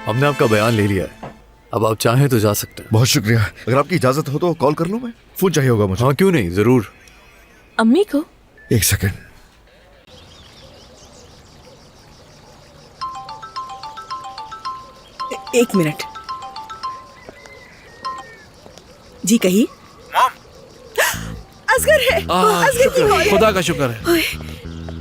हमने आपका बयान ले लिया है, अब आप चाहें तो जा सकते हैं। बहुत शुक्रिया। अगर आपकी इजाजत हो तो कॉल कर लूं मैं? फोन चाहिए होगा मुझे। हाँ क्यों नहीं, जरूर। अम्मी को एक सेकंड। एक मिनट जी, कहिए। असगर है। असगर की कॉल है। खुदा का शुक्र है।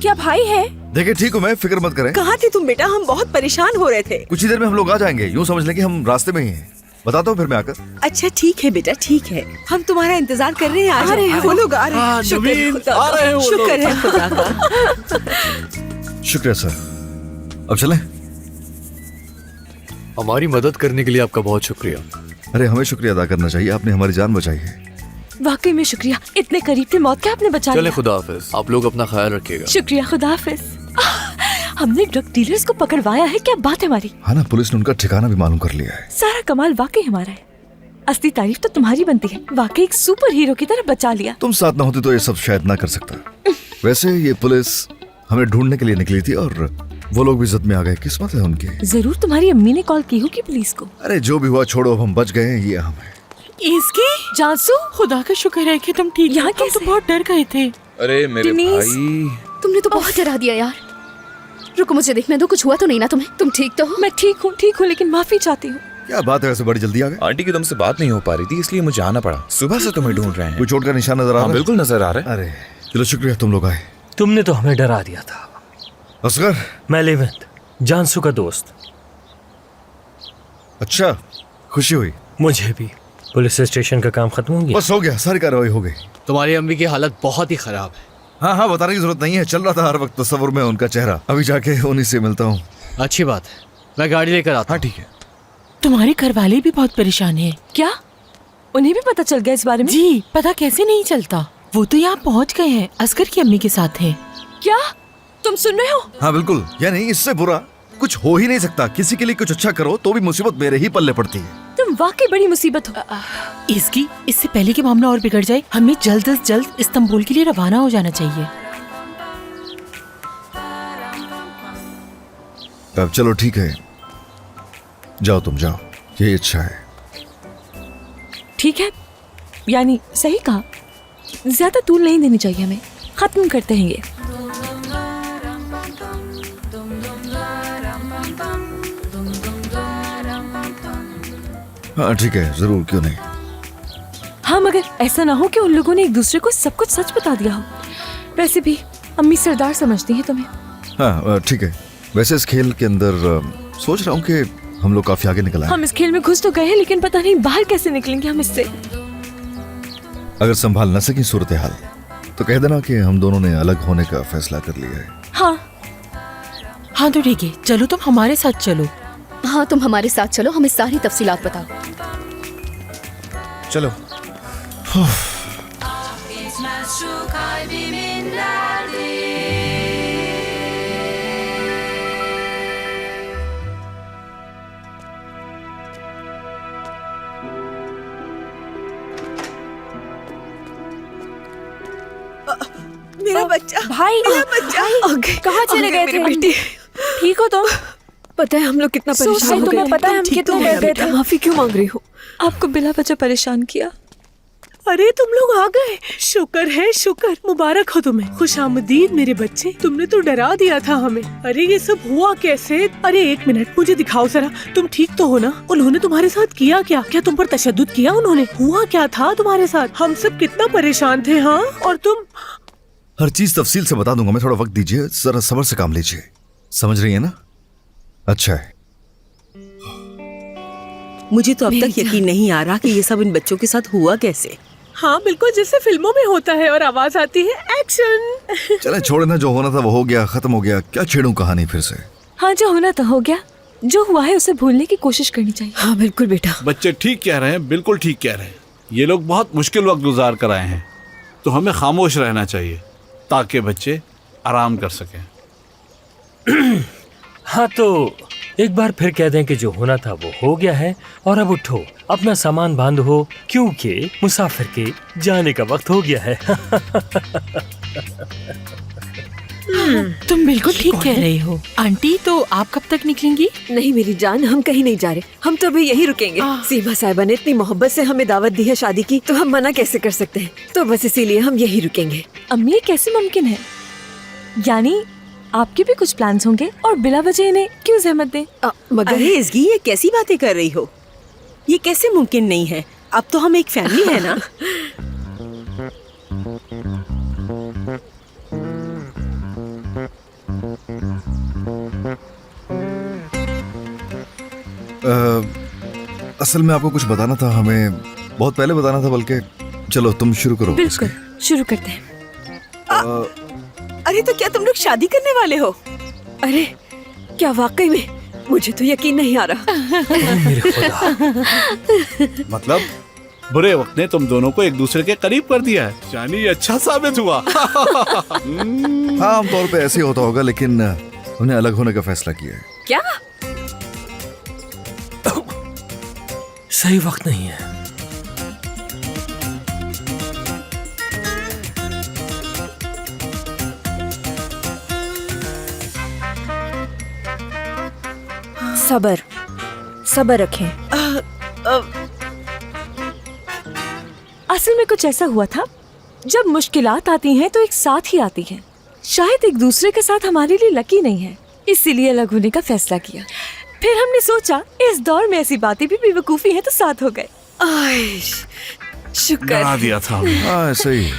क्या भाई है? देखिए ठीक हूँ मैं, फिक्र मत करें। कहाँ थे तुम बेटा? हम बहुत परेशान हो रहे थे। कुछ ही देर में हम लोग आ जाएंगे, यूँ समझ लें कि हम रास्ते में ही हैं। बताता हूँ फिर मैं आकर। अच्छा ठीक है बेटा, ठीक है, हम तुम्हारा इंतजार कर रहे हैं। आ रहे हैं वो लोग, आ रहे हैं। शुक्र है खुदा आ रहे हैं का, वो शुक्र लोग। है खुदा का। शुक्रिया सर। अब चलें? हमारी मदद करने के लिए आपका बहुत शुक्रिया। अरे हमें शुक्रिया अदा करना चाहिए, आपने हमारी जान बचाई है। वाकई में शुक्रिया, इतने करीब थे मौत के, आपने बचा चले, लिया। खुदा हाफिज। आप लोग अपना ख्याल रखिएगा। शुक्रिया, खुदा हाफिज। हमने ड्रग डीलर्स को पकड़वाया है, क्या बात है हमारी। हाँ ना, पुलिस ने उनका ठिकाना भी मालूम कर लिया है। सारा कमाल वाकई हमारा है। असली तारीफ तो तुम्हारी बनती है, वाकई एक सुपर हीरो की तरह बचा लिया। तुम साथ ना होती तो ये सब शायद ना कर सकता। वैसे ये पुलिस हमें ढूंढने के लिए निकली थी और वो लोग भी इज्जत में आ गए। किस्मत है उनकी। जरूर तुम्हारी अम्मी ने कॉल की होगी पुलिस को। अरे जो भी हुआ छोड़ो, अब हम बच गए हैं, ये हम है। इसकी जानसू, खुदा का शुक्र है कि तुम ठीक। यहाँ हम तो कैसे? बहुत डर गए थे। अरे मेरे डिनीस। भाई, तुमने तो बहुत डरा दिया यार। रुको मुझे देखने दो, कुछ हुआ तो नहीं ना तुम्हें? तुम ठीक तो हो? मैं ठीक हूँ, लेकिन माफी चाहती हूँ। क्या बात है, वैसे बड़ी जल्दी आ गए? आंटी की तुमसे बात नहीं हो पा रही थी, इसलिए मुझे आना पड़ा। सुबह से तुम्हें ढूंढ रहे हैं। कोई चोट का निशान नजर आ रहा हाँ है? बिल्कुल नजर आ रहा है। अरे चलो शुक्रिया, तुम लोग आए। तुमने तो हमें डरा दिया था। असगर। मैं लेवेंट, जानसू का दोस्त। अच्छा, खुशी हुई। मुझे भी। पुलिस स्टेशन का काम खत्म हो गया? बस हो गया, सारी कार्रवाई हो गई। तुम्हारी अम्मी की हालत बहुत ही खराब है। हाँ हाँ, बताने की जरूरत नहीं है, चल रहा था हर वक्त तस्वुर में उनका चेहरा। अभी जाके उन्हीं से मिलता हूँ। अच्छी बात है, मैं गाड़ी लेकर आता। हाँ ठीक है। तुम्हारे घर वाले भी बहुत परेशान हैं। क्या उन्हें भी पता चल गया इस बारे में? जी, पता कैसे नहीं चलता। वो तो यहाँ पहुँच गए हैं, असगर की अम्मी के साथ हैं। क्या तुम सुन रहे हो? हाँ बिल्कुल, यानी इससे बुरा कुछ हो ही नहीं सकता। किसी के लिए कुछ अच्छा करो तो भी मुसीबत मेरे ही पल्ले पड़ती है। तुम वाकई बड़ी मुसीबत हो। इसकी इससे पहले कि मामला और बिगड़ जाए, हमें जल्द से जल्द इस्तांबुल के लिए रवाना हो जाना चाहिए। अब चलो ठीक है, जाओ तुम जाओ, ये अच्छा है। ठीक है, यानी सही कहा। ज्यादा तूल नहीं देनी चाहिए हमें। खत्म करते हैं ये। हाँ ठीक है, जरूर, क्यों नहीं। हाँ, मगर ऐसा ना हो कि उन लोगों ने एक दूसरे को सब कुछ सच बता दिया हो। वैसे भी अम्मी सरदार समझती है तुम्हें। हाँ ठीक है। वैसे इस खेल के अंदर सोच रहा हूँ कि हम लोग काफी आगे निकल आए। हम इस खेल में घुस तो गए हैं, लेकिन पता नहीं बाहर कैसे निकलेंगे हम इससे। अगर संभाल न सकी सूरत हाल तो कह देना कि हम दोनों ने अलग होने का फैसला कर लिया है। हाँ हाँ तो ठीक है, चलो तुम हमारे साथ चलो। हाँ तुम हमारे साथ चलो, हमें सारी तफसीलात बताओ। चलो। मेरा बच्चा, भाई, मेरा बच्चा। कहाँ चले गए थे? बेटी, ठीक हो तुम? पता है हम लोग कितना परेशान हो गए। तुम्हें पता है हम तुम ठीक कितने तो हो डर ना गए बेटा? थे? माफी क्यों मांग रही हो? आपको बिला वजह परेशान किया। अरे तुम लोग आ गए, शुक्र है शुक्र। मुबारक हो तुम्हें, खुशामदीद मेरे बच्चे। तुमने तो डरा दिया था हमें। अरे ये सब हुआ कैसे? अरे एक मिनट, मुझे दिखाओ जरा, तुम ठीक तो हो ना? उन्होंने तुम्हारे साथ किया क्या? क्या तुम पर तशद्दुद किया उन्होंने? हुआ क्या था तुम्हारे साथ? हम सब कितना परेशान थे। हाँ, और तुम? हर चीज तफसील से बता दूंगा मैं, थोड़ा वक्त दीजिए, जरा सब्र से काम लीजिए। समझ रही है ना? अच्छा है। मुझे तो अब तक यकीन नहीं आ रहा कि ये सब इन बच्चों के साथ हुआ कैसे। हाँ बिल्कुल, जैसे फिल्मों में होता है और आवाज आती है एक्शन। चले छोड़े ना, जो होना था वो हो गया, खत्म हो गया। क्या छेड़ूं कहानी फिर से? हाँ, जो होना तो हो गया। जो हुआ है उसे भूलने की कोशिश करनी चाहिए। हाँ बिल्कुल बेटा। बच्चे ठीक कह रहे हैं, बिल्कुल ठीक कह रहे हैं। ये लोग बहुत मुश्किल वक्त गुजार कर आए हैं, तो हमें खामोश रहना चाहिए ताकि बच्चे आराम कर सकें। हाँ तो एक बार फिर कह दें कि जो होना था वो हो गया है, और अब उठो, अपना सामान बांधो, क्योंकि मुसाफिर के जाने का वक्त हो गया है। तुम बिल्कुल ठीक कह रही हो। आंटी, तो आप कब तक निकलेंगी? नहीं मेरी जान, हम कहीं नहीं जा रहे, हम तो अभी यहीं रुकेंगे। सीमा साहिबा ने इतनी मोहब्बत से हमें दावत दी है शादी की, तो हम मना कैसे कर सकते हैं। तो बस इसीलिए हम यहीं रुकेंगे। अम्मी, ये कैसे मुमकिन है? यानी आपके भी कुछ प्लान्स होंगे और बिला वजह इन्हें क्यों जहमत दें? मगर अरे इसकी ये कैसी बातें कर रही हो? ये कैसे मुमकिन नहीं है? अब तो हम एक फैमिली है ना। असल में आपको कुछ बताना था, हमें बहुत पहले बताना था, बल्कि चलो तुम शुरू करो। बिल्कुल, शुरू करते हैं। अरे तो क्या तुम लोग शादी करने वाले हो? अरे क्या वाकई में? मुझे तो यकीन नहीं आ रहा। मेरे खुदा। मतलब बुरे वक्त ने तुम दोनों को एक दूसरे के करीब कर दिया है, यानी ये अच्छा साबित हुआ। हाँ, आमतौर पे ऐसे ही होता होगा, लेकिन उन्हें अलग होने का फैसला किया है। क्या? सही वक्त नहीं है। सबर, सबर रखें। असल में कुछ ऐसा हुआ था, जब मुश्किलात आती हैं तो एक साथ ही आती हैं। शायद एक दूसरे के साथ हमारे लिए लकी नहीं है, इसीलिए अलग होने का फैसला किया। फिर हमने सोचा इस दौर में ऐसी बातें भी बेवकूफी है, तो साथ हो गए। शुक्र डरा दिया था हमें। हाँ, ऐसे ही।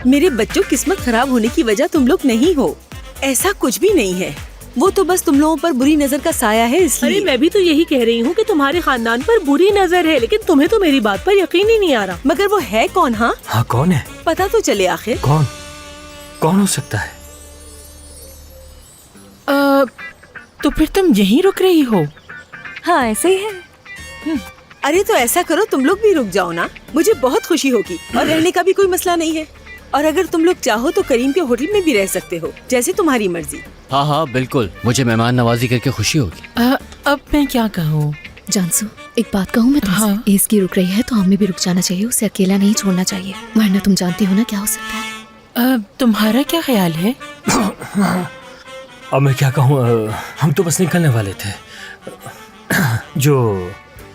मेरे बच्चों, किस्मत खराब होने की वजह तुम लोग नहीं हो, ऐसा कुछ भी नहीं है। वो तो बस तुम लोगों पर बुरी नजर का साया है, इसलिए। अरे मैं भी तो यही कह रही हूँ कि तुम्हारे खानदान पर बुरी नजर है, लेकिन तुम्हें तो मेरी बात पर यकीन ही नहीं आ रहा। मगर वो है कौन? हाँ, हाँ, कौन है? पता तो चले आखिर। कौन हो सकता है? तो फिर तुम यहीं रुक रही हो? हाँ, ऐसे ही है। अरे तो ऐसा करो, तुम लोग भी रुक जाओ ना, मुझे बहुत खुशी होगी, और रहने का भी कोई मसला नहीं है। और अगर तुम लोग चाहो तो करीम के होटल में भी रह सकते हो, जैसे तुम्हारी मर्जी। हाँ हाँ बिल्कुल, मुझे मेहमान नवाजी करके खुशी होगी। अब मैं क्या कहूँ? जानसू, एक बात कहूँ मैं तुमसे? हाँ। इसकी रुक रही है तो हमें भी रुक जाना चाहिए, उसे अकेला नहीं छोड़ना चाहिए, वरना तुम जानती हो ना क्या हो सकता है। तुम्हारा क्या ख्याल है? अब मैं क्या कहूँ, हम तो बस निकलने वाले थे। जो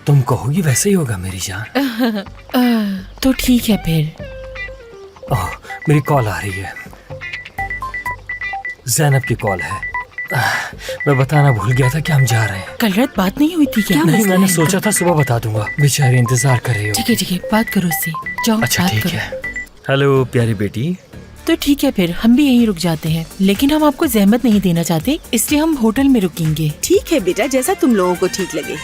तुम कहोगी वैसे ही होगा मेरी जान। तो ठीक है फिर। ओह, मेरी कॉल आ रही है, जैनब की कॉल है। मैं बताना भूल गया था कि हम जा रहे हैं। कल रात बात नहीं हुई थी क्या? नहीं, मैंने सोचा था सुबह बता दूंगा। बेचारी इंतजार कर रही हो। ठीक है, बात करो उससे। जाओ, अच्छा बात ठीक करो। है। हेलो प्यारी बेटी। तो ठीक है फिर, हम भी यहीं रुक जाते हैं, लेकिन हम आपको जहमत नहीं देना चाहते, इसलिए हम होटल में रुकेंगे। ठीक है बेटा, जैसा तुम लोगों को ठीक लगे।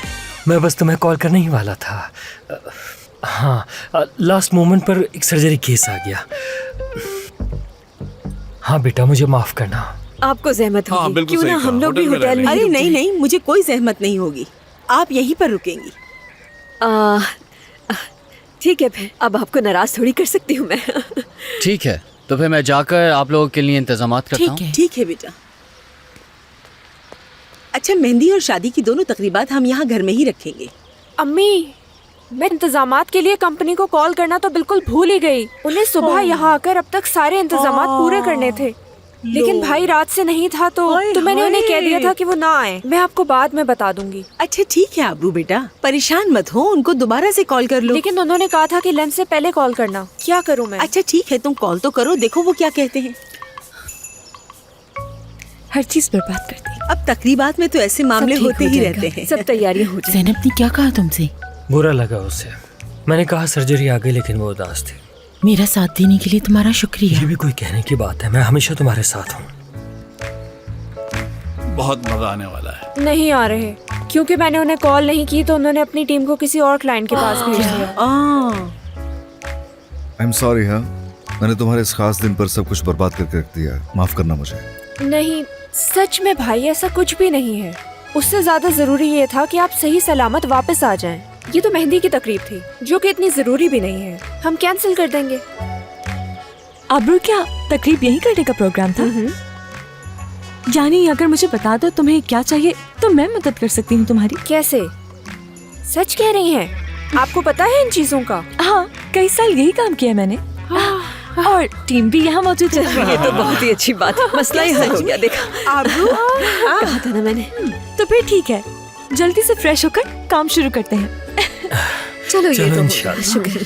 मैं बस तुम्हें कॉल करने ही वाला था। हाँ, लास्ट मोमेंट पर एक सर्जरी केस आ गया। हाँ बेटा, मुझे माफ करना। आपको जहमत हाँ, होगी, बिल्कुल क्यों सही ना कहा, हम लोग भी होटल में होटल में रह ही अरे रुक नहीं जाएं। नहीं, मुझे कोई जहमत नहीं होगी, आप यहीं पर रुकेंगी। ठीक है, फिर अब आपको नाराज थोड़ी कर सकती हूँ मैं। ठीक है, तो फिर मैं जाकर आप लोगों के लिए इंतजामात करता हूँ। ठीक है। ठीक है बेटा। अच्छा, मेहंदी और शादी की दोनों तकरीबात हम यहाँ घर में ही रखेंगे। अम्मी, मैं इंतजामात के लिए कंपनी को कॉल करना तो बिल्कुल भूल ही गई। उन्हें सुबह यहाँ आकर अब तक सारे इंतजामात पूरे करने थे, लेकिन भाई रात से नहीं था तो मैंने उन्हें कह दिया था कि वो ना आए। मैं आपको बाद में बता दूंगी। अच्छा ठीक है आबरू बेटा, परेशान मत हो, उनको दोबारा से कॉल कर लो। लेकिन उन्होंने कहा था कि लंच से पहले कॉल करना। क्या करूं मैं? अच्छा ठीक है, तुम कॉल तो करो, देखो वो क्या कहते हैं। हर चीज बर्बाद करती। अब तकरीबात में तो ऐसे मामले होते ही रहते हैं। सब तैयारियां हो जाए। ज़ैनब ने क्या कहा तुमसे? बुरा लगा उसे। मैंने कहा सर्जरी आ गई, लेकिन वो उदास थी। मेरा साथ देने के लिए तुम्हारा शुक्रिया। ये भी कोई कहने की बात है, मैं हमेशा तुम्हारे साथ हूँ। बहुत मजा आने वाला है। नहीं आ रहे, क्योंकि मैंने उन्हें कॉल नहीं की तो उन्होंने अपनी टीम को किसी और क्लाइंट के पास भेज दिया। I am sorry. हाँ, मैंने तुम्हारे इस खास दिन पर सब कुछ बर्बाद करके रख दिया, माफ करना मुझे। नहीं, सच में भाई ऐसा कुछ भी नहीं है। उससे ज्यादा जरूरी ये था कि आप सही सलामत वापस आ जाएं। ये तो मेहंदी की तकरीब थी, जो कि इतनी जरूरी भी नहीं है। हम कैंसिल कर देंगे। आबरू, क्या तकरीब यही करने का प्रोग्राम था? यानी अगर मुझे बता दो तुम्हें क्या चाहिए तो मैं मदद कर सकती हूँ तुम्हारी। कैसे? सच कह रही हैं? आपको पता है इन चीजों का? हाँ, कई साल यही काम किया मैंने। और टीम भी यहाँ मौजूद है। ये तो बहुत ही अच्छी बात है, मसला ही हल हो गया। देखा आबरू कहा था ना मैंने। तो फिर ठीक है, जल्दी से फ्रेश होकर काम शुरू करते हैं। चलो ये चलो तो इंशाल्लाह। शुक्र।